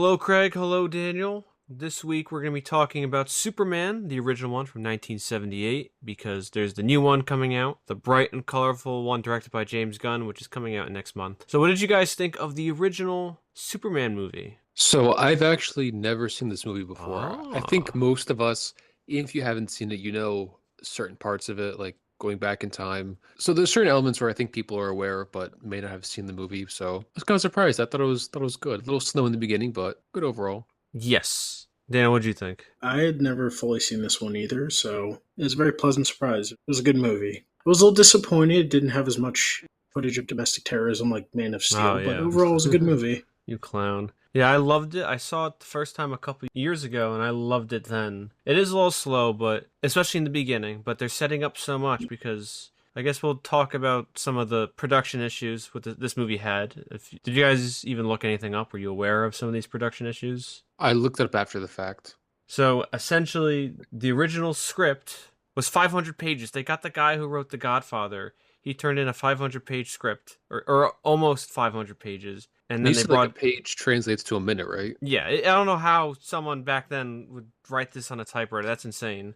Hello, Craig. Hello, Daniel. This week we're going to be talking about Superman, the original one from 1978, because there's the new one coming out, the bright and colorful one directed by James Gunn, which is coming out next month. So, what did you guys think of the original Superman movie? So I've actually never seen this movie before. I think Ah, most of us, even if you haven't seen it, you know certain parts of it, like going back in time. So there's certain elements where I think people are aware, but may not have seen the movie. So I was kind of surprised. I thought it was good. A little slow in the beginning, but good overall. yes. Daniel, what did you think? I had never fully seen this one either, so it was a very pleasant surprise. It was a good movie. I was a little disappointed it didn't have as much footage of domestic terrorism like Man of Oh, Steel, but yeah. overall it was a good movie. You clown. Yeah, I loved it. I saw it the first time a couple years ago, and I loved it then. It is a little slow, but especially in the beginning. But they're setting up so much because I guess we'll talk about some of the production issues this movie had. Did you guys even look anything up? Were you aware of some of these production issues? I looked it up after the fact. So essentially, the original script was 500 pages. They got the guy who wrote The Godfather. He turned in a 500-page script, or almost 500 pages, and And you then they said like a brought. page translates to a minute, right? Yeah, I don't know how someone back then would write this on a typewriter. That's insane.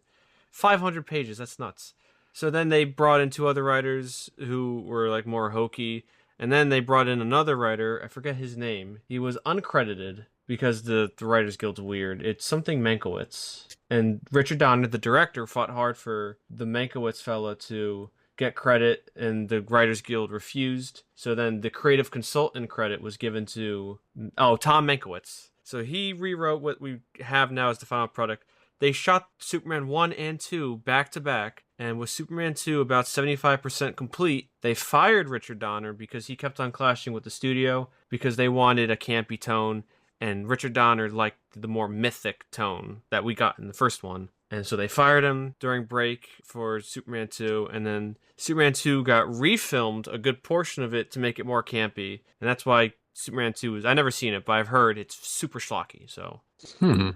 500 pages, that's nuts. So then they brought in two other writers who were like more hokey, and then they brought in another writer. I forget his name. He was uncredited because the Writers Guild's weird. It's something Mankiewicz. And Richard Donner, the director, fought hard for the Mankiewicz fella to get credit, and the Writers Guild refused. So then the creative consultant credit was given to Tom Mankiewicz. So he rewrote what we have now as the final product. They shot Superman 1 and 2 back to back, and with Superman 2 about 75% complete, they fired Richard Donner because he kept on clashing with the studio because they wanted a campy tone, and Richard Donner liked the more mythic tone that we got in the first one. And so they fired him during break for Superman 2, and then Superman 2 got refilmed a good portion of it to make it more campy. And that's why Superman 2 is, I've never seen it, but I've heard it's super schlocky. So Hmm.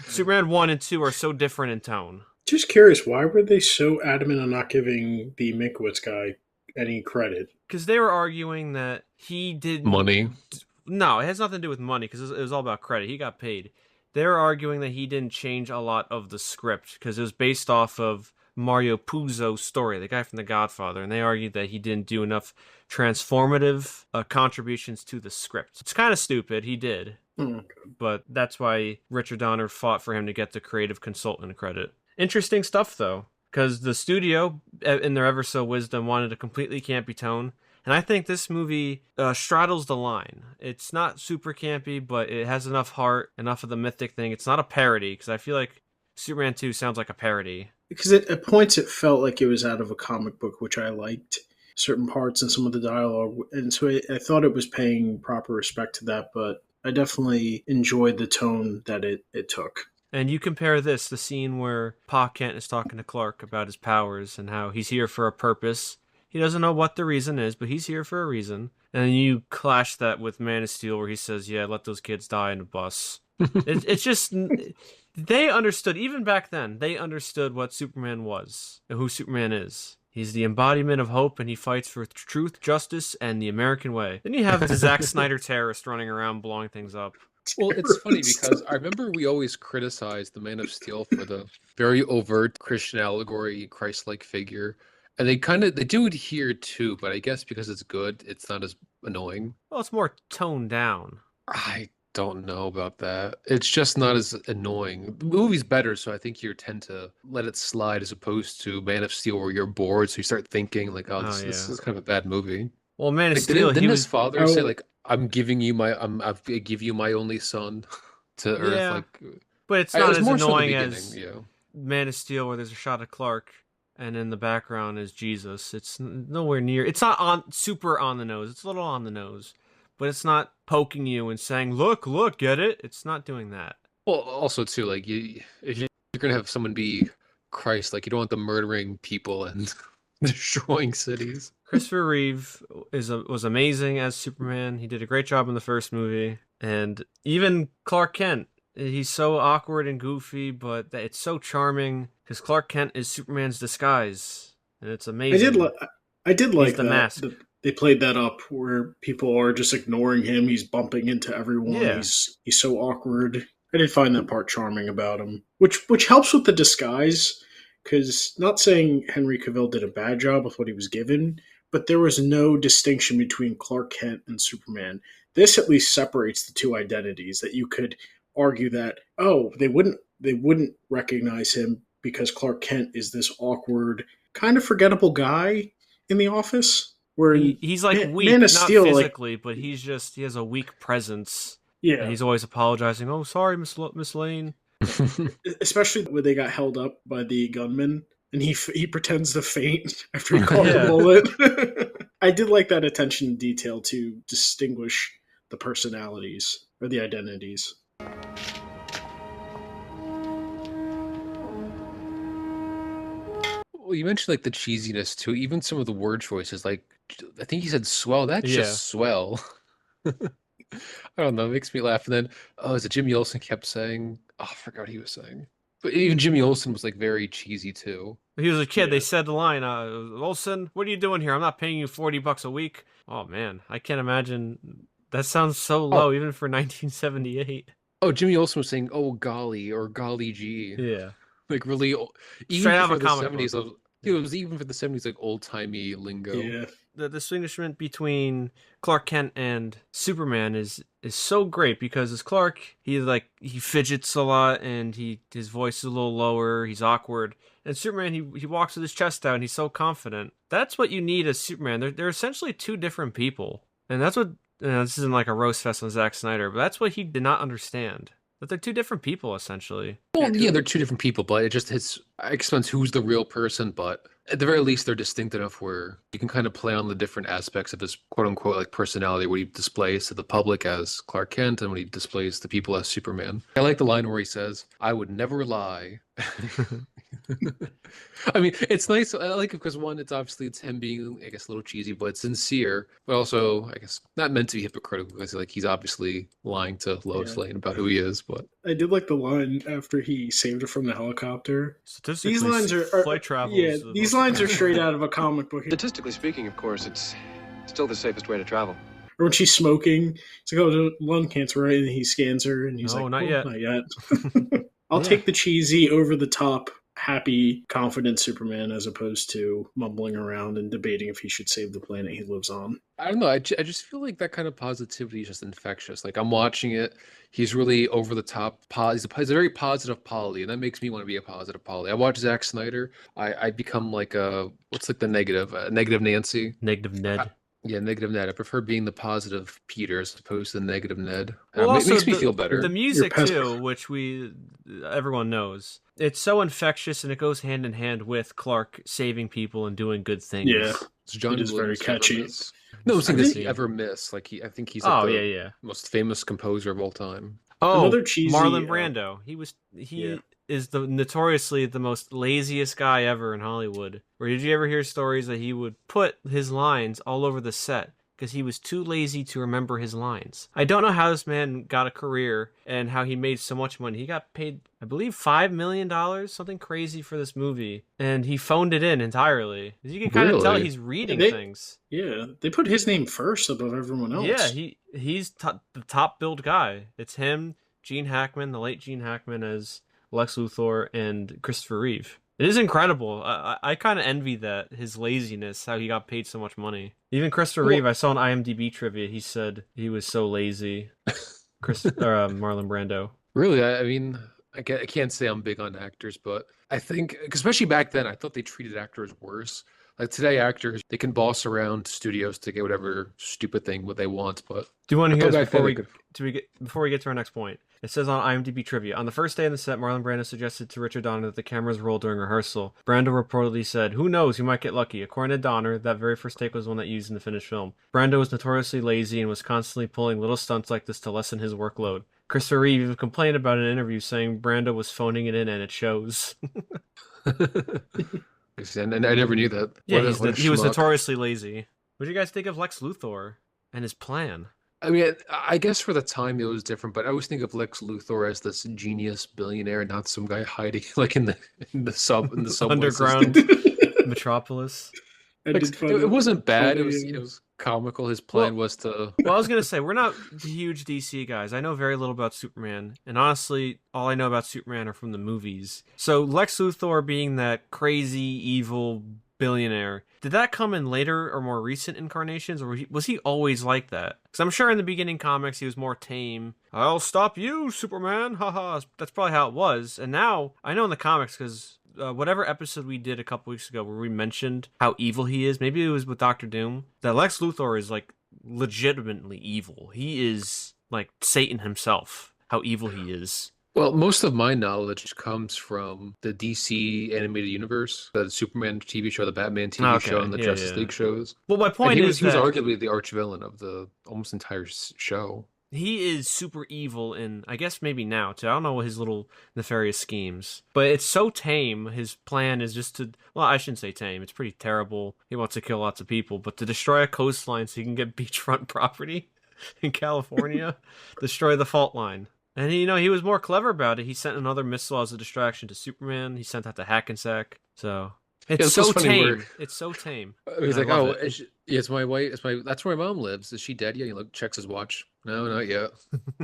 Superman 1 and 2 are so different in tone. Just curious, why were they so adamant on not giving the Minkwitz guy any credit? Because they were arguing that he didn't. Money. No, it has nothing to do with money because it was all about credit. He got paid. They were arguing that he didn't change a lot of the script because it was based off of Mario Puzo's story, the guy from The Godfather, and they argued that he didn't do enough transformative contributions to the script. It's kind of stupid. He did, Hmm. but that's why Richard Donner fought for him to get the creative consultant credit. Interesting stuff, though, because the studio, in their ever so wisdom, wanted a completely campy tone. And I think this movie straddles the line. It's not super campy, but it has enough heart, enough of the mythic thing. It's not a parody, because I feel like Superman 2 sounds like a parody. Because at points it felt like it was out of a comic book, which I liked certain parts and some of the dialogue. And so I thought it was paying proper respect to that, but I definitely enjoyed the tone that it took. And you compare this, the scene where Pa Kent is talking to Clark about his powers and how he's here for a purpose. He doesn't know what the reason is, but he's here for a reason. And then you clash that with Man of Steel, where he says, "Yeah, let those kids die in a bus." It's just they understood even back then. They understood what Superman was and who Superman is. He's the embodiment of hope, and he fights for truth, justice, and the American way. Then you have the Zack Snyder terrorist running around blowing things up. Well, it's funny because I remember we always criticized the Man of Steel for the very overt Christian allegory, Christ-like figure. And they do it here too, but I guess because it's good, it's not as annoying. Well, it's more toned down. I don't know about that. It's just not as annoying. The movie's better, so I think you tend to let it slide as opposed to Man of Steel where you're bored, so you start thinking like, oh, Oh this yeah. is kind of a bad movie. Well, Man of Like Steel, didn't he his was. father say Oh, like I give you my only son to Earth? Yeah, Like but it's it not was as more so in the annoying beginning, as yeah. Man of Steel, where there's a shot of Clark, and in the background is Jesus. It's nowhere near. It's not on super on the nose. It's a little on the nose, but it's not poking you and saying, "Look, look, get it." It's not doing that. Well, also too, like if you're gonna have someone be Christ, like you don't want them murdering people and destroying cities. Christopher Reeve was amazing as Superman. He did a great job in the first movie, and even Clark Kent. He's so awkward and goofy, but it's so charming because Clark Kent is Superman's disguise, and it's I did amazing. li- I did He's like the that mask. they played that up where people are just ignoring him. He's bumping into everyone. Yeah. He's so awkward. I did find that part charming about him, which helps with the disguise. Because not saying Henry Cavill did a bad job with what he was given, but there was no distinction between Clark Kent and Superman. This at least separates the two identities. That you could argue that they wouldn't recognize him because Clark Kent is this awkward, kind of forgettable guy in the office. Where in He's like weak, Man of not Steel, physically, but he has a weak presence. And yeah, he's always apologizing. Oh, sorry, Miss Lane. especially when they got held up by the gunman, and he pretends to faint after he caught the Yeah. bullet. I did like that attention to detail to distinguish the personalities or the identities. Well, you mentioned like the cheesiness too. Even some of the word choices, like I think he said "swell." That's Yeah. just swell. I don't know. It makes me laugh. And then, oh, is it Jimmy Olsen kept saying? Oh, I forgot what he was saying. But even Jimmy Olsen was like very cheesy too. He was a kid. Yeah. They said the line, Olsen, what are you doing here? I'm not paying you $40 a week. Oh, man. I can't imagine. That sounds so low, even for 1978. Oh, Jimmy Olsen was saying, "Oh golly" or "golly gee," Yeah. like really, even Straight out for of a the comic '70s. book. It was even for the '70s, like old timey lingo. Yeah, The distinguishment between Clark Kent and Superman is so great because as Clark, he fidgets a lot and his voice is a little lower, he's awkward. And Superman, he walks with his chest out and he's so confident. That's what you need as Superman. They're essentially two different people. And that's what, this isn't like a roast fest on Zack Snyder, but that's what he did not understand. That they're two different people, essentially. Well, yeah, they're two different people, but it just hits. I explains who's the real person, but at the very least, they're distinct enough where you can kind of play on the different aspects of his quote unquote like personality, what he displays to the public as Clark Kent and what he displays to people as Superman. I like the line where he says, "I would never lie." I mean, it's nice. I like it because one, it's him being, I guess, a little cheesy, but sincere, but also, I guess, not meant to be hypocritical because like he's obviously lying to Lois Yeah. Lane about who he is. But I did like the line after he saved her from the helicopter. Statistically, These lines are flight travel. yeah, these lines are straight out of a comic book. Statistically speaking, of course, it's still the safest way to travel. Or when she's smoking, she's like, "Oh, lung cancer," right? And he scans her, and he's No, like, not "Oh, yet." not yet." I'll Yeah. take the cheesy, over the top, happy, confident Superman as opposed to mumbling around and debating if he should save the planet he lives on. I don't know. I just feel like that kind of positivity is just infectious. Like I'm watching it. He's really over the top. He's a very positive Polly, and that makes me want to be a positive Polly. I watch Zack Snyder. I become like what's like the negative? Negative Nancy. Negative Ned. Yeah, negative Ned. I prefer being the positive Peter as opposed to the negative Ned. Well, It also makes me the- feel better. The music pes- too, which everyone knows, it's so infectious and it goes hand in hand with Clark saving people and doing good things. Yeah. Does John It is very Williams ever catchy. miss? No, I'm saying I does think- he ever miss? Like I think he's like Oh the yeah. most famous composer of all time. Oh, Another cheesy, Marlon Brando. He Yeah. is the notoriously the most laziest guy ever in Hollywood. Or did you ever hear stories that he would put his lines all over the set because he was too lazy to remember his lines? I don't know how this man got a career and how he made so much money. He got paid, I believe, $5 million, something crazy for this movie, and he phoned it in entirely. You can kind of tell Really? he's reading They- things. Yeah, they put his name first above everyone else. Yeah, he's the top billed guy. It's him, Gene Hackman, the late Gene Hackman as Lex Luthor, and Christopher Reeve. It is incredible. I kind of envy that, his laziness, how he got paid so much money. Even Christopher Reeve, I saw an IMDb trivia, he said he was so lazy. Marlon Brando. Really, I mean, I can't say I'm big on actors, but I think, especially back then, I thought they treated actors worse. Like today, actors, they can boss around studios to get whatever stupid thing what they want, but Do you want to I hear thought this back then before we get to our next point? It says on IMDb trivia, on the first day on the set, Marlon Brando suggested to Richard Donner that the cameras roll during rehearsal. Brando reportedly said, "Who knows, you might get lucky." According to Donner, that very first take was one that used in the finished film. Brando was notoriously lazy and was constantly pulling little stunts like this to lessen his workload. Christopher Reeve even complained about it in an interview, saying Brando was phoning it in and it shows. and I never knew that. Yeah, What a he was schmuck. notoriously lazy. What do you guys think of Lex Luthor and his plan? I mean, I guess for the time it was different, but I always think of Lex Luthor as this genius billionaire, not some guy hiding like in the subway Underground system. Metropolis. I Like, did find it wasn't bad. funny, It was comical. His plan was to. Well, I was gonna say we're not huge DC guys. I know very little about Superman, and honestly, all I know about Superman are from the movies. So Lex Luthor being that crazy evil billionaire, did that come in later or more recent incarnations, or was he always like that? Because I'm sure in the beginning comics he was more tame. I'll stop you, Superman. Haha. That's probably how it was. And now I know in the comics because. Whatever episode we did a couple weeks ago where we mentioned how evil he is, maybe it was with Doctor Doom, that Lex Luthor is like legitimately evil. He is like Satan himself, how evil he is. Well, most of my knowledge comes from the DC animated universe, the Superman TV show, the Batman TV show, and the Justice League shows. Well, my point and is he was arguably the arch villain of the almost entire show. He is super evil in, I guess maybe now too. I don't know his little nefarious schemes, but it's so tame. His plan is just to, well, I shouldn't say tame. It's pretty terrible. He wants to kill lots of people, but to destroy a coastline so he can get beachfront property in California, destroy the fault line. And he was more clever about it. He sent another missile as a distraction to Superman. He sent that to Hackensack. So it's so tame. It's so tame. He's like, oh, it's my wife. That's where my mom lives. Is she dead yet? He checks his watch. No, not yet.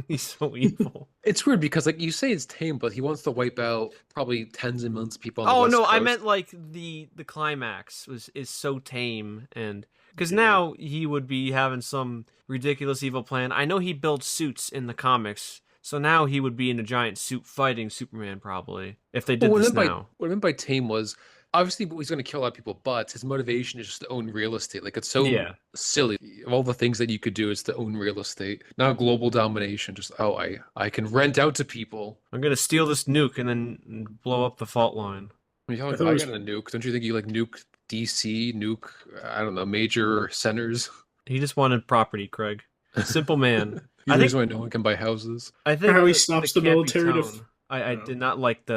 He's so evil. It's weird because you say it's tame, but he wants to wipe out probably tens of millions of people on the West Coast. I meant like the climax is so tame, and because now he would be having some ridiculous evil plan. I know he builds suits in the comics. So now he would be in a giant suit fighting Superman, probably, if they did this now. What I meant by tame was, obviously he's going to kill a lot of people, but his motivation is just to own real estate. It's so silly. Of all the things that you could do is to own real estate, not global domination. Just, I can rent out to people. I'm going to steal this nuke and then blow up the fault line. I got a nuke. Don't you think you nuke DC, nuke, I don't know, major centers? He just wanted property, Craig. Simple man. I think why no one can buy houses. I think how he stops the military to. I did not like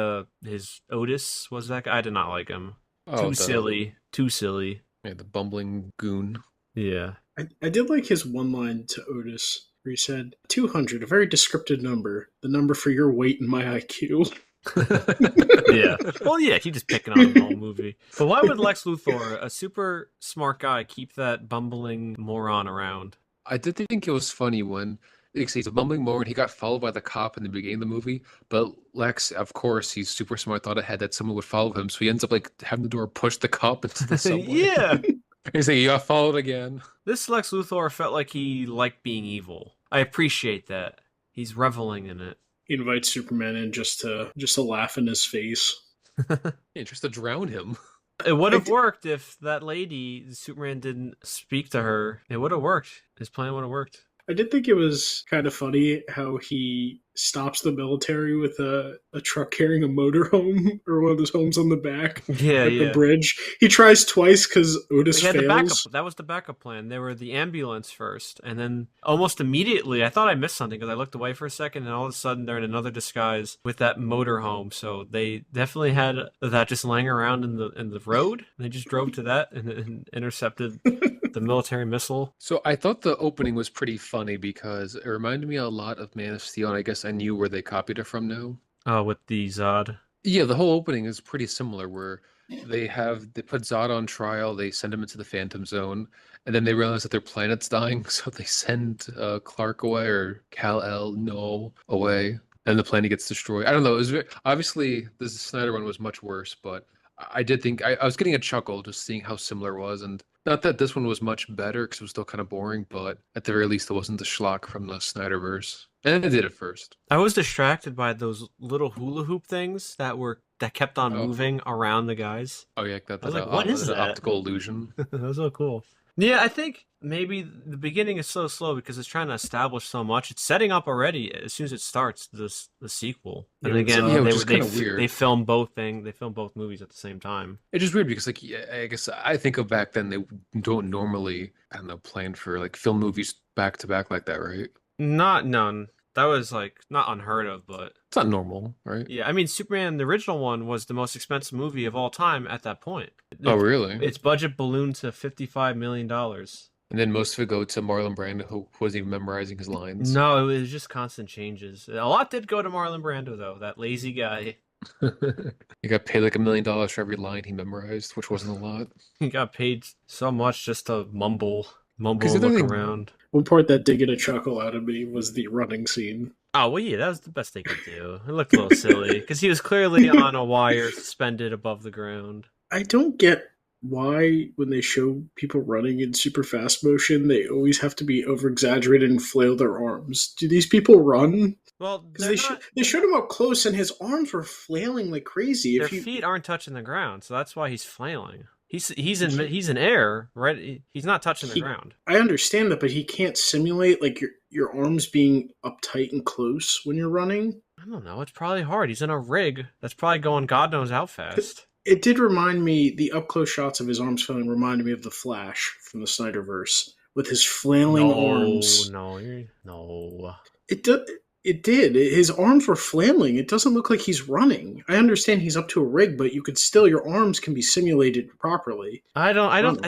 his Otis was that guy. I did not like him. Too silly. Yeah, the bumbling goon. Yeah. I did like his one line to Otis where he said, 200, a very descriptive number. The number for your weight and my IQ. Yeah. Well, yeah, he just picking on the whole movie. But why would Lex Luthor, a super smart guy, keep that bumbling moron around? I did think it was funny when he's a bumbling moron. He got followed by the cop in the beginning of the movie, but Lex, of course, he's super smart, thought ahead that someone would follow him, so he ends up having the door push the cop into the subway. Yeah. He's like, you got followed again. This Lex Luthor felt like he liked being evil. I appreciate that. He's reveling in it. He invites Superman in just to laugh in his face. Yeah, just to drown him. It would have worked if that lady, Superman, didn't speak to her. It would have worked. His plan would have worked. I did think it was kind of funny how he stops the military with a truck carrying a motorhome or one of those homes on the back. Yeah, the bridge. He tries twice because Otis fails. That was the backup plan. They were the ambulance first, and then almost immediately, I thought I missed something because I looked away for a second, and all of a sudden they're in another disguise with that motorhome. So they definitely had that just laying around in the road. And they just drove to that and intercepted the military missile. So I thought the opening was pretty funny because it reminded me a lot of Man of Steel, and I guess I knew where they copied it from now. Oh, with the Zod. Yeah, the whole opening is pretty similar where they put Zod on trial, they send him into the Phantom Zone, and then they realize that their planet's dying, so they send Clark away, or Kal-El away, and the planet gets destroyed. I don't know, it was obviously the Snyder one was much worse, but I did think I was getting a chuckle just seeing how similar it was, and not that this one was much better because it was still kind of boring, but at the very least it wasn't the schlock from the Snyderverse. And they did it first. I was distracted by those little hula hoop things that kept on moving around the guys. Oh yeah, I was like, what is that? Optical illusion. That was so cool. Yeah, I think maybe the beginning is so slow because it's trying to establish so much. It's setting up already as soon as it starts the sequel. And again, they film both movies at the same time. It's just weird because I guess I think of back then they don't normally plan for film movies back to back like that, right? None. That was not unheard of, but it's not normal, right? Yeah, I mean, Superman, the original one, was the most expensive movie of all time at that point. Oh, really? Its budget ballooned to $55 million. And then most of it go to Marlon Brando, who wasn't even memorizing his lines. No, it was just constant changes. A lot did go to Marlon Brando, though, that lazy guy. He got paid $1 million for every line he memorized, which wasn't a lot. He got paid so much just to mumble. mumble Because and the other look thing, around. One part that did get a chuckle out of me was the running scene. Oh, well, yeah, that was the best they could do. It looked a little silly because he was clearly on a wire suspended above the ground. I don't get why when they show people running in super fast motion, they always have to be over exaggerated and flail their arms. Do these people run? Well, Because they're not. they showed him up close and his arms were flailing like crazy. Their If you feet aren't touching the ground, so that's why he's flailing. He's in air, right? He's not touching the ground. I understand that, but he can't simulate like your arms being uptight and close when you're running. I don't know. It's probably hard. He's in a rig that's probably going God knows how fast. It did remind me, the up close shots of his arms flailing reminded me of the Flash from the Snyderverse with his flailing arms. No. It did. His arms were flailing. It doesn't look like he's running. I understand he's up to a rig, but you could still, your arms can be simulated properly. I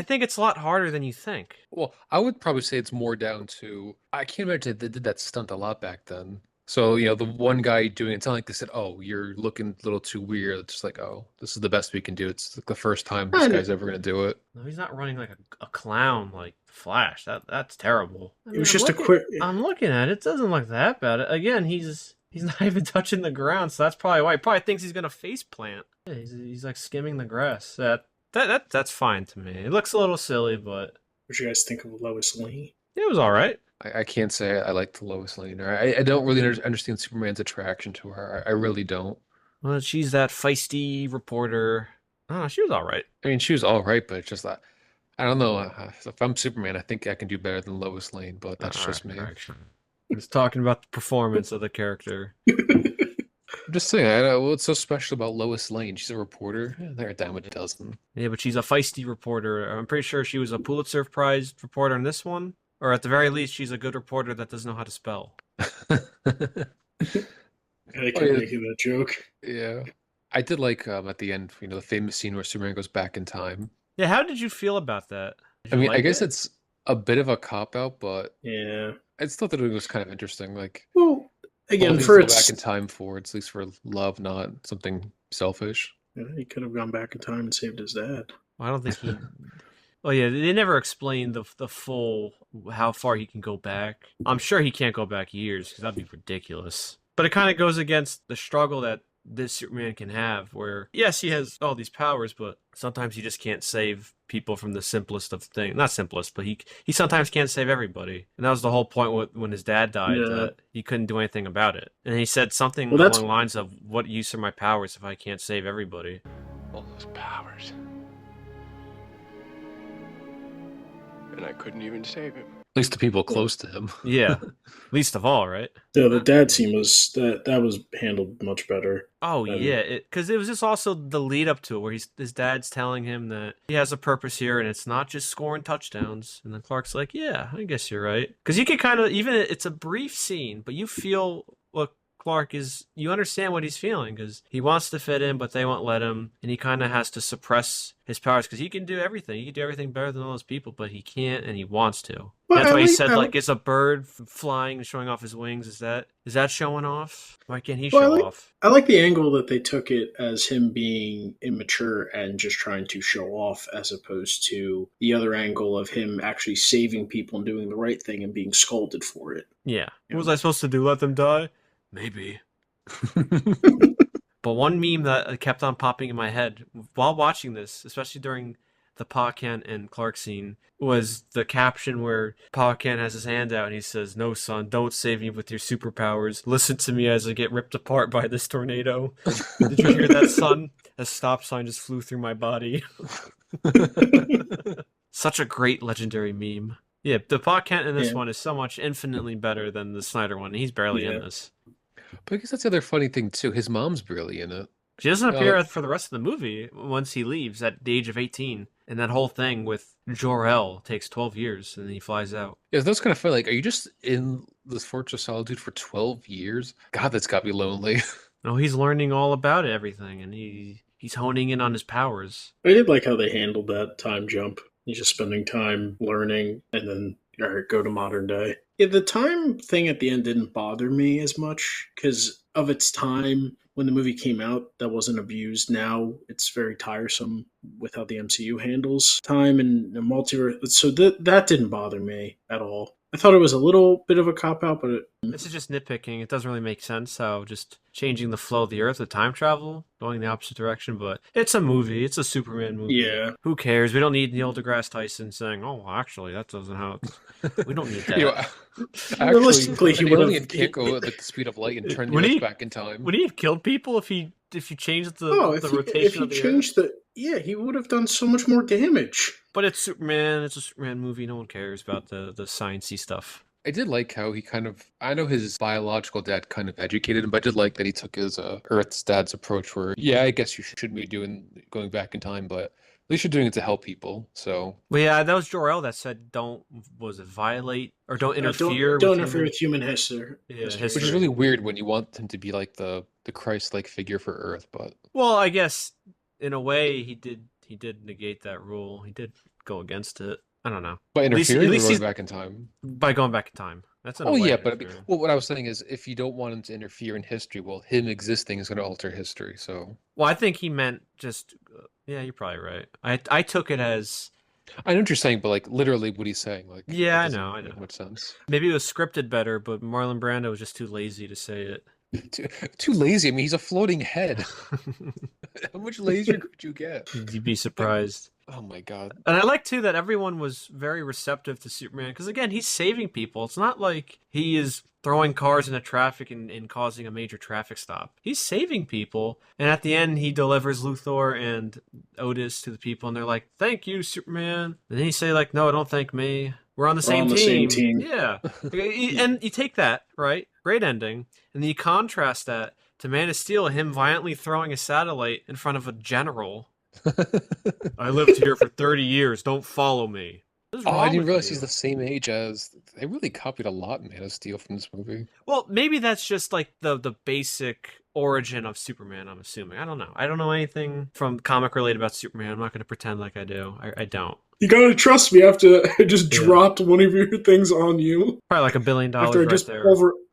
think it's a lot harder than you think. well, I would probably say it's more down to I can't imagine they did that stunt a lot back then. So, the one guy doing it's not like they said, "Oh, you're looking a little too weird." It's just like, "Oh, this is the best we can do." It's like the first time this guy's ever gonna do it. No, he's not running like a clown like Flash. That's terrible. It was just a quick. I'm looking at it. It doesn't look that bad. Again, he's not even touching the ground, so that's probably why he probably thinks he's gonna face plant. Yeah, he's like skimming the grass. That's fine to me. It looks a little silly, but What you guys think of Lois Lane? it was all right. I can't say I like the Lois Lane. I don't really understand Superman's attraction to her. I really don't. Well, she's that feisty reporter. Oh, she was all right. I mean, she was all right, but it's just that I don't know. If I'm Superman, I think I can do better than Lois Lane, but that's just me. I'm just talking about the performance of the character. I'm just saying, what's so special about Lois Lane? She's a reporter. Yeah, they're damn it doesn't. Yeah, but she's a feisty reporter. I'm pretty sure she was a Pulitzer Prize reporter in this one. Or at the very least, she's a good reporter that doesn't know how to spell. I kept making that joke. Yeah. I did like at the end, the famous scene where Superman goes back in time. Yeah, how did you feel about that? I mean, I guess it's a bit of a cop-out, but Yeah. I still thought it was kind of interesting. Like, Well, again, things for to go its. back in time for, it's at least for love, not something selfish. Yeah, he could have gone back in time and saved his dad. I don't think he. Oh yeah, they never explained the full how far he can go back. I'm sure he can't go back years because that'd be ridiculous. But it kind of goes against the struggle that this Superman can have, where yes, he has all these powers, but sometimes he just can't save people from the simplest of things. Not simplest, but he sometimes can't save everybody. And that was the whole point when his dad died, that he couldn't do anything about it. And he said something along the lines of, "What use are my powers if I can't save everybody?" All those powers. And I couldn't even save him. At least the people close to him. Yeah, least of all, right? No, the dad scene was that was handled much better. Oh yeah, because it was just also the lead up to it, where his dad's telling him that he has a purpose here, and it's not just scoring touchdowns. And then Clark's like, "Yeah, I guess you're right." Because you can kind of it's a brief scene, but you feel what Clark is. You understand what he's feeling because he wants to fit in, but they won't let him, and he kind of has to suppress his powers because he can do everything. He can do everything better than all those people, but he can't, and he wants to. Well, That's why he said, like, it's a bird flying and showing off his wings. Is that showing off? Why can't he show off? I like the angle that they took it as him being immature and just trying to show off, as opposed to the other angle of him actually saving people and doing the right thing and being scolded for it. Yeah. What was I supposed to do? Let them die? Maybe. But one meme that kept on popping in my head while watching this, especially during the Pa Kent and Clark scene, was the caption where Pa Kent has his hand out and he says, "No, son, don't save me with your superpowers. Listen to me as I get ripped apart by this tornado." Did you hear that, son? A stop sign just flew through my body. Such a great legendary meme. Yeah, the Pa Kent in this one is so much infinitely better than the Snyder one. He's barely in this. But I guess that's the other funny thing, too. His mom's barely in it. She doesn't appear for the rest of the movie once he leaves at the age of 18. And that whole thing with Jor-El takes 12 years and then he flies out. Yeah, that's kind of funny. Like, are you just in this Fortress of Solitude for 12 years? God, that's got to be lonely. No, he's learning all about everything and he's honing in on his powers. I did like how they handled that time jump. He's just spending time learning and then All right, go to modern day. Yeah, the time thing at the end didn't bother me as much because of its time when the movie came out. That wasn't abused. Now it's very tiresome with how the MCU handles time and the multiverse. So that didn't bother me at all. I thought it was a little bit of a cop out, but This is just nitpicking. It doesn't really make sense how just changing the flow of the Earth with time travel, going the opposite direction. But it's a movie. It's a Superman movie. yeah, Who cares? We don't need Neil deGrasse Tyson saying, "Oh, well, actually, that doesn't how." We don't need that. You know, actually, realistically, he an would alien have. can't go at like the speed of light and turn the Would Earth he- back in time. Would he have killed people if you changed the Oh, the if rotation he of the Earth? changed yeah, he would have done so much more damage. But it's Superman. It's a Superman movie. No one cares about the sciencey stuff. I did like how he kind of, I know his biological dad kind of educated him, but I did like that he took his Earth's dad's approach where, yeah, I guess you shouldn't be going back in time, but at least you're doing it to help people. So, Well, yeah, that was Jor-El that said, "Don't violate or don't interfere Don't with interfere human-" with human history. Yeah, which is history. really weird when you want him to be like the Christ-like figure for Earth, but Well, I guess in a way he did negate that rule. He did go against it. I don't know. by least- interfering at or least going he's- back in time. By going back in time. That's in a Oh way yeah, but I mean, interfering. well, what I was saying is, if you don't want him to interfere in history, well, him existing is going to alter history. So Well, I think he meant just. Yeah, you're probably right. I took it as I know what you're saying, but like literally, what he's saying, like, Yeah, it I doesn't know. make much sense. maybe it was scripted better, but Marlon Brando was just too lazy to say it. Too lazy. I mean, he's a floating head. How much lazier could you get? You'd be surprised. Oh my God. And I like too that everyone was very receptive to Superman because again, he's saving people. It's not like he is throwing cars into traffic and causing a major traffic stop. He's saving people, and at the end, he delivers Luthor and Otis to the people, and they're like, "Thank you, Superman." And then he say like, "No, don't thank me. We're on the same team." Yeah, and you take that right, great ending, and then you contrast that to Man of Steel, him violently throwing a satellite in front of a general. I lived here for 30 years. Don't follow me. What is Oh, I wrong didn't with realize you? he's the same age as. They really copied a lot in Man of Steel from this movie. Well, maybe that's just like the basic origin of Superman, I'm assuming. I don't know. I don't know anything from comic related about Superman. I'm not going to pretend like I do. I don't. You gotta trust me after I just Yeah. dropped one of your things on you. Probably like $1 billion After I right just there.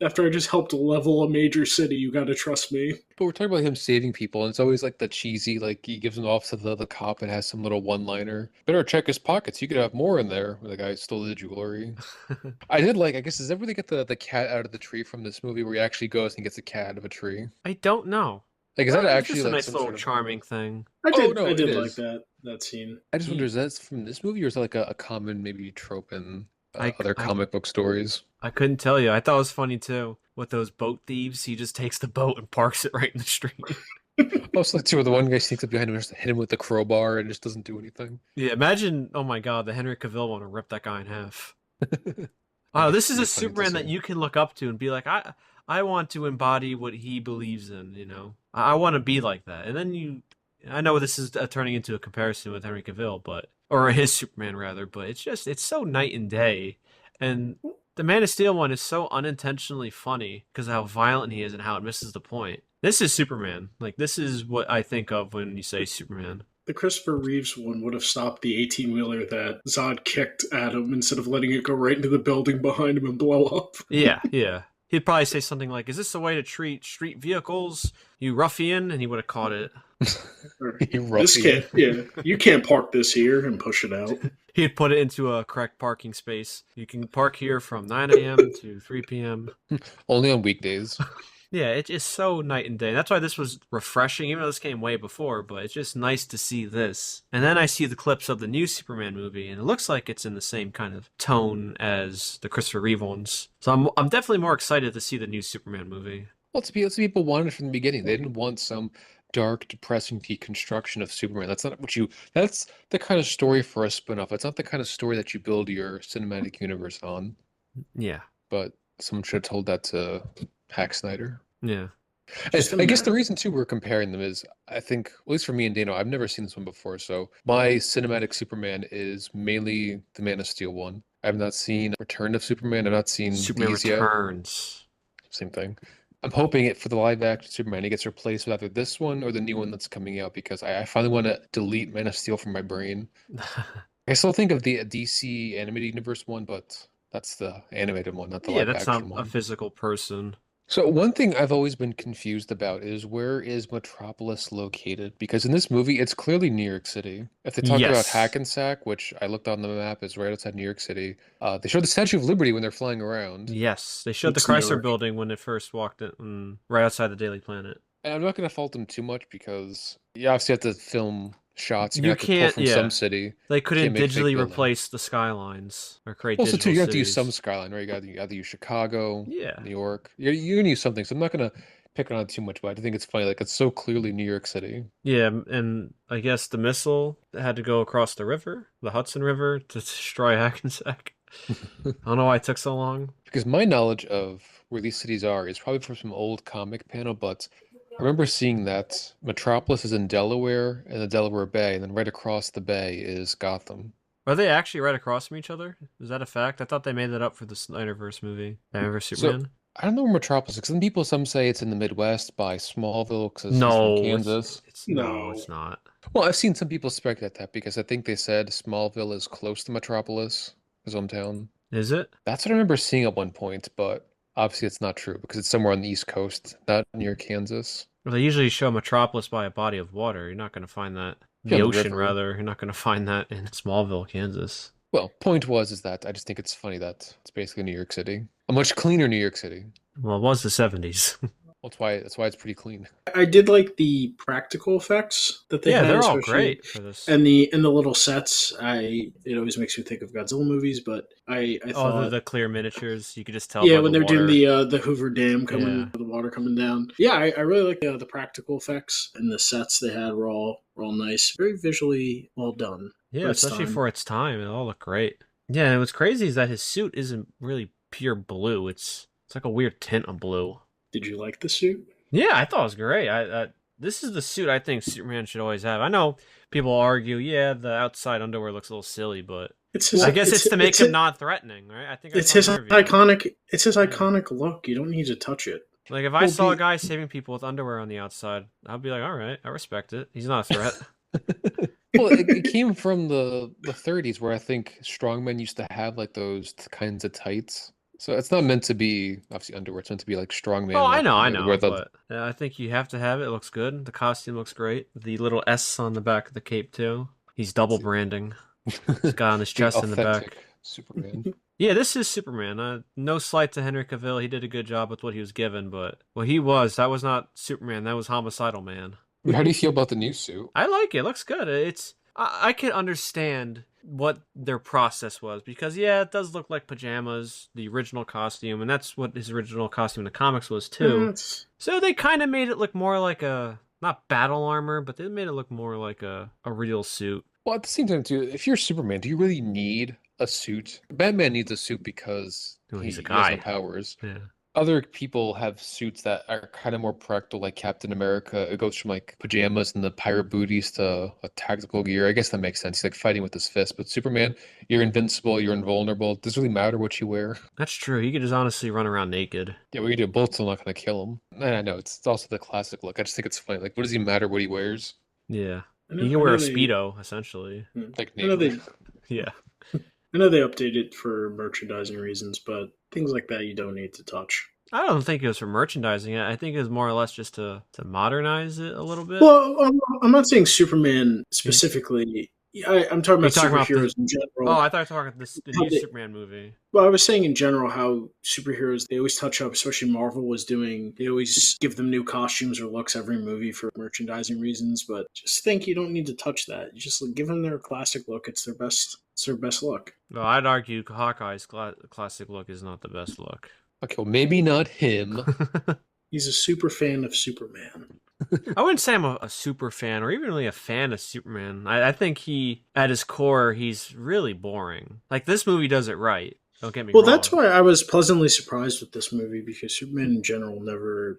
after I just helped level a major city, you gotta trust me. But we're talking about him saving people, and it's always like the cheesy, like he gives them off to the cop and has some little one-liner. Better check his pockets. You could have more in there. Where the guy stole the jewelry. I did like. I guess does everybody get the cat out of the tree from this movie, where he actually goes and gets a cat out of a tree? I don't know. Like, is that It's actually just a like nice some little sort of? charming thing. I did no, I it did like is. that scene. I just wonder, is that from this movie, or is that like a common maybe trope in I- other I- comic book stories? I couldn't tell you. I thought it was funny too. With those boat thieves, he just takes the boat and parks it right in the street. Also, like too, where the one guy sneaks up behind him and just hit him with the crowbar and just doesn't do anything. Yeah, imagine, oh my god, the Henry Cavill one to rip that guy in half. Wow, this is a Pretty funny to Superman that see. you can look up to and be like, I want to embody what he believes in, you know? I want to be like that. And then I know this is turning into a comparison with Henry Cavill, or his Superman rather, but it's so night and day. And the Man of Steel one is so unintentionally funny because of how violent he is and how it misses the point. This is Superman. Like, this is what I think of when you say Superman. The Christopher Reeves one would have stopped the 18-wheeler that Zod kicked at him instead of letting it go right into the building behind him and blow up. Yeah, yeah. He'd probably say something like, "Is this the way to treat street vehicles, you ruffian?" And he would have caught it. Or, You this ruffian. can't, yeah, you can't park this here and push it out. He'd put it into a correct parking space. You can park here from 9 a.m. to 3 p.m. Only on weekdays. Yeah, it's just so night and day. That's why this was refreshing, even though this came way before, but it's just nice to see this. And then I see the clips of the new Superman movie, and it looks like it's in the same kind of tone as the Christopher Reeve ones. So I'm definitely more excited to see the new Superman movie. Well, it's what people wanted from the beginning. They didn't want some dark, depressing deconstruction of Superman. That's not what you. That's the kind of story for a spin-off. It's not the kind of story that you build your cinematic universe on. Yeah, But someone should have told that to Hack Snyder. yeah. Just I guess the reason too we're comparing them is I think, at least for me and Dano, I've never seen this one before. So my cinematic Superman is mainly the Man of Steel one. I have not seen Return of Superman. I've not seen Superman these yet. Returns. Same thing. I'm hoping for the live action Superman, he gets replaced with either this one or the new one that's coming out because I finally want to delete Man of Steel from my brain. I still think of the DC animated universe one, but That's the animated one, not the Yeah, live that's not action a one. physical person. So one thing I've always been confused about is where is Metropolis located? Because in this movie, it's clearly New York City. If they talk about Yes. Hackensack, which I looked on the map is right outside New York City, they show the Statue of Liberty when they're flying around. Yes. They showed the It's Chrysler Newark. building when it first walked in, right outside the Daily Planet. And I'm not going to fault them too much because you obviously have to film shots. You're You going to have to pull can't, from some yeah. city. They You can't couldn't make fake digitally buildings. replace the skylines or create Also, too, digital you have to use some cities. skyline, right? You got to use Chicago, Yeah. New York. You're going to use something. So I'm not going to pick on it too much, but I think it's funny. Like, it's so clearly New York City. Yeah, and I guess the missile had to go across the river, the Hudson River, to destroy Hackensack. I don't know why it took so long. Because my knowledge of where these cities are is probably from some old comic panel, but I remember seeing that Metropolis is in Delaware and the Delaware Bay, and then right across the bay is Gotham. Are they actually right across from each other? Is that a fact? I thought they made that up for the Snyderverse movie, Batman vs So Superman. I don't know where Metropolis is. 'Cause some say it's in the Midwest by Smallville because he's from No, Kansas. No. it's not. Well, I've seen some people speculate that because I think they said Smallville is close to Metropolis, his hometown. Is it? That's what I remember seeing at one point, but obviously it's not true because it's somewhere on the East Coast, not near Kansas. Well, they usually show Metropolis by a body of water. You're not going to find that. Yeah, The the ocean, river. rather. You're not going to find that in Smallville, Kansas. Well, point is that I just think it's funny that it's basically New York City. A much cleaner New York City. Well, it was the 70s. Well, that's why it's pretty clean. I did like the practical effects that they Yeah, had, they're all especially great for this. and the little sets. It always makes me think of Godzilla movies, but I Oh, thought the clear miniatures. You could just tell yeah, by when the they're water. doing the Hoover Dam coming, Yeah. the water coming down. Yeah, I really like the practical effects and the sets they had were all nice, very visually well done. Yeah, for its especially time. for its time. It all looked great. Yeah, and what's crazy is that his suit isn't really pure blue. It's like a weird tint of blue. Did you like the suit? Yeah, I thought it was great. This is the suit I think Superman should always have. I know people argue, yeah, the outside underwear looks a little silly, but It's his, I guess it's to make it's him his- non-threatening, right? I think I It's saw his an interview. iconic. It's his iconic look. You don't need to touch it. Like if I Well, saw a be- guy saving people with underwear on the outside, I'd be like, all right, I respect it. He's not a threat. Well, it came from the 30s where I think strongmen used to have like those kinds of tights. So it's not meant to be obviously underwear. It's meant to be like strongman. Oh, I like, know, you know, where the- but I think you have to have it. It looks good. The costume looks great. The little S on the back of the cape too. He's double branding. He's got on his the chest in the back. authentic Superman. Yeah, this is Superman. No slight to Henry Cavill. He did a good job with what he was given, but what he was, that was not Superman. That was Homicidal Man. How do you feel about the new suit? I like it. It looks good. I can understand what their process was because yeah, it does look like pajamas, the original costume, and that's what his original costume in the comics was too. It's- So they kind of made it look more like a not battle armor, but they made it look more like a real suit. Well, at the same time, too, if you're Superman, do you really need a suit? Batman needs a suit because Well, he's a he has no guy. powers. Yeah. Other people have suits that are kind of more practical, like Captain America. It goes from like pajamas and the pirate booties to a tactical gear. I guess that makes sense. He's like fighting with his fist. But Superman, you're invincible, you're invulnerable. It doesn't really matter what you wear. That's true. He could just honestly run around naked. Yeah, we can do bullets are not going to kill him. And I know it's also the classic look. I just think it's funny. Like, what does he matter what he wears? Yeah. I know- He I can wear know a they- Speedo, essentially. Like, I know they. naked. Yeah. I know they update it for merchandising reasons, but things like that you don't need to touch. I don't think it was for merchandising. I think it was more or less just to modernize it a little bit. Well, I'm not saying Superman specifically. I'm talking about You're talking about superheroes in general. Oh, I thought you were talking about the How new they- Superman movie. Well, I was saying in general how superheroes, they always touch up, especially Marvel was doing, they always give them new costumes or looks every movie for merchandising reasons, but just think you don't need to touch that. You just give them their classic look. It's their best look. Well, I'd argue Hawkeye's classic look is not the best look. Okay, well, maybe not him. He's a super fan of Superman. I wouldn't say I'm a super fan or even really a fan of Superman. I think at his core, he's really boring. Like, this movie does it right. Don't get me Well, wrong. that's why I was pleasantly surprised with this movie because Superman in general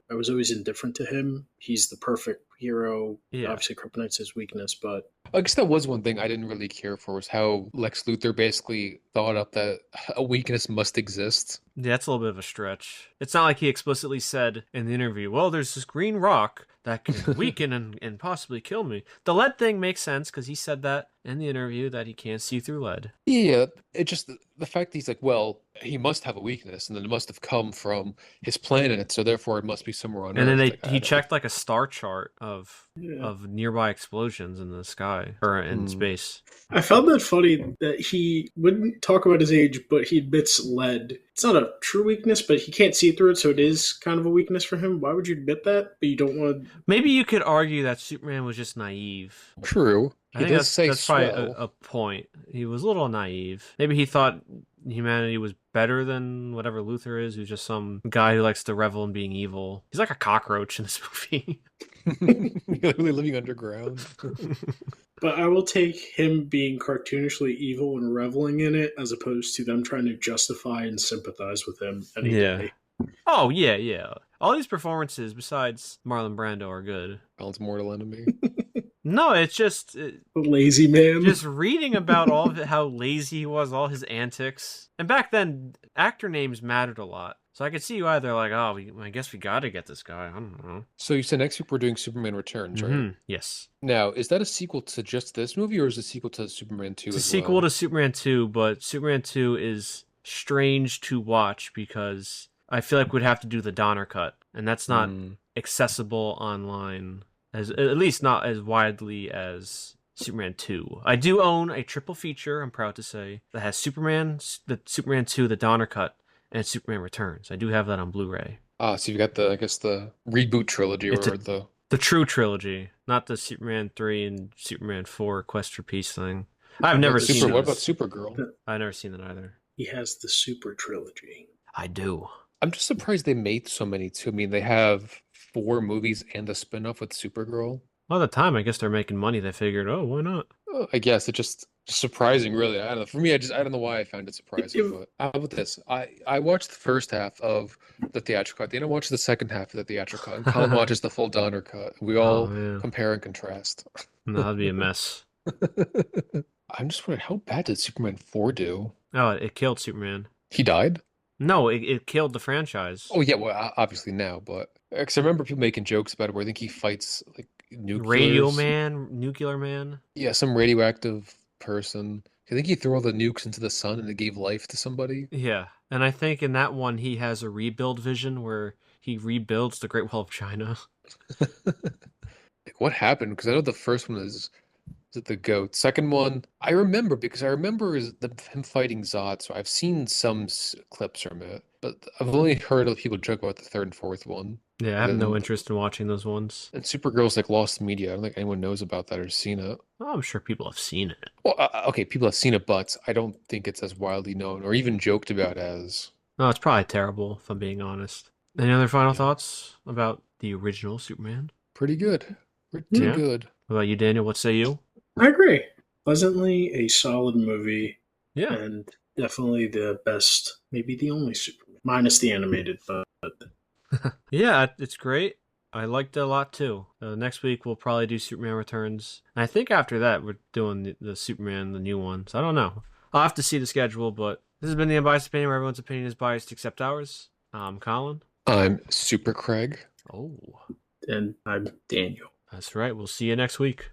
I was always indifferent to him. He's the perfect hero. Yeah. Obviously, Kryptonite's his weakness, but I guess that was one thing I didn't really care for was how Lex Luthor basically thought up that a weakness must exist. Yeah, that's a little bit of a stretch. It's not like he explicitly said in the interview, well, there's this green rock that can weaken and possibly kill me. The lead thing makes sense because he said that in the interview that he can't see through lead. Yeah, it just the fact that he's like, well, he must have a weakness, and then it must have come from his planet, so therefore it must be somewhere on And then Earth. Like, he checked like a star chart of Yeah. nearby explosions in the sky or in space. I found that funny that he wouldn't talk about his age, but he admits lead. It's not a true weakness, but he can't see through it, so it is kind of a weakness for him. Why would you admit that? But you don't want to. Maybe you could argue that Superman was just naive. True. I He think does say that's probably swell. a point. He was a little naive. Maybe he thought humanity was better than whatever Luthor is, who's just some guy who likes to revel in being evil. He's like a cockroach in this movie. Literally living underground. But I will take him being cartoonishly evil and reveling in it, as opposed to them trying to justify and sympathize with him any day. Oh, yeah. All these performances, besides Marlon Brando, are good. Alan's mortal enemy. No, it's just The lazy man. just reading about all of it, how lazy he was, all his antics. And back then, actor names mattered a lot. So I could see why they're like, oh, I guess we got to get this guy. I don't know. So you said next week we're doing Superman Returns, right? Yes. Now, is that a sequel to just this movie, or is it a sequel to Superman 2 It's a as sequel well? to Superman 2, but Superman 2 is strange to watch because I feel like we'd have to do the Donner cut, and that's not accessible online, at least not as widely as Superman 2. I do own a triple feature, I'm proud to say, that has Superman 2, the Donner cut, and Superman Returns. I do have that on Blu-ray. So you've got the reboot trilogy, It's or the true trilogy, not the Superman 3 and Superman 4 Quest for Peace thing. I've never seen What those. about Supergirl? I've never seen that either. He has the super trilogy. I do. I'm just surprised they made so many too. I mean, they have 4 movies and a spin-off with Supergirl. Well, at the time, I guess they're making money. They figured, oh, why not? I guess it's just surprising, really. I don't know. For me, I don't know why I found it surprising. But how about this? I watched the first half of the theatrical cut. Then I watched the second half of the theatrical cut. And Colin watches the full Donner cut. We all compare and contrast. No, that'd be a mess. I'm just wondering, how bad did Superman 4 do? Oh, it killed Superman. He died? No, it killed the franchise. Oh yeah, well obviously now, but because I remember people making jokes about it where I think he fights like Radio nuclears. Man, Nuclear Man. Yeah, some radioactive person. I think he threw all the nukes into the sun and it gave life to somebody. Yeah, and I think in that one he has a rebuild vision where he rebuilds the Great Wall of China. Like, what happened? Because I know the first one is the goat. Second one, I remember because I remember him fighting Zod. So I've seen some clips from it, but I've only heard of people joke about the third and fourth one. Yeah, I have no interest in watching those ones. And Supergirl's like lost in media. I don't think anyone knows about that or seen it. Oh, I'm sure people have seen it. Well, okay, people have seen it, but I don't think it's as widely known or even joked about as. No, it's probably terrible, if I'm being honest. Any other final thoughts about the original Superman? Pretty good. Pretty good. What about you, Daniel? What say you? I agree. Pleasantly a solid movie. Yeah. And definitely the best, maybe the only Superman. Minus the animated, but... Yeah, it's great. I liked it a lot too. Next week we'll probably do Superman Returns. And I think after that we're doing the Superman, the new one. So I don't know. I'll have to see the schedule, but this has been the Unbiased Opinion where everyone's opinion is biased except ours. I'm Colin. I'm Super Craig. Oh. And I'm Daniel. That's right. We'll see you next week.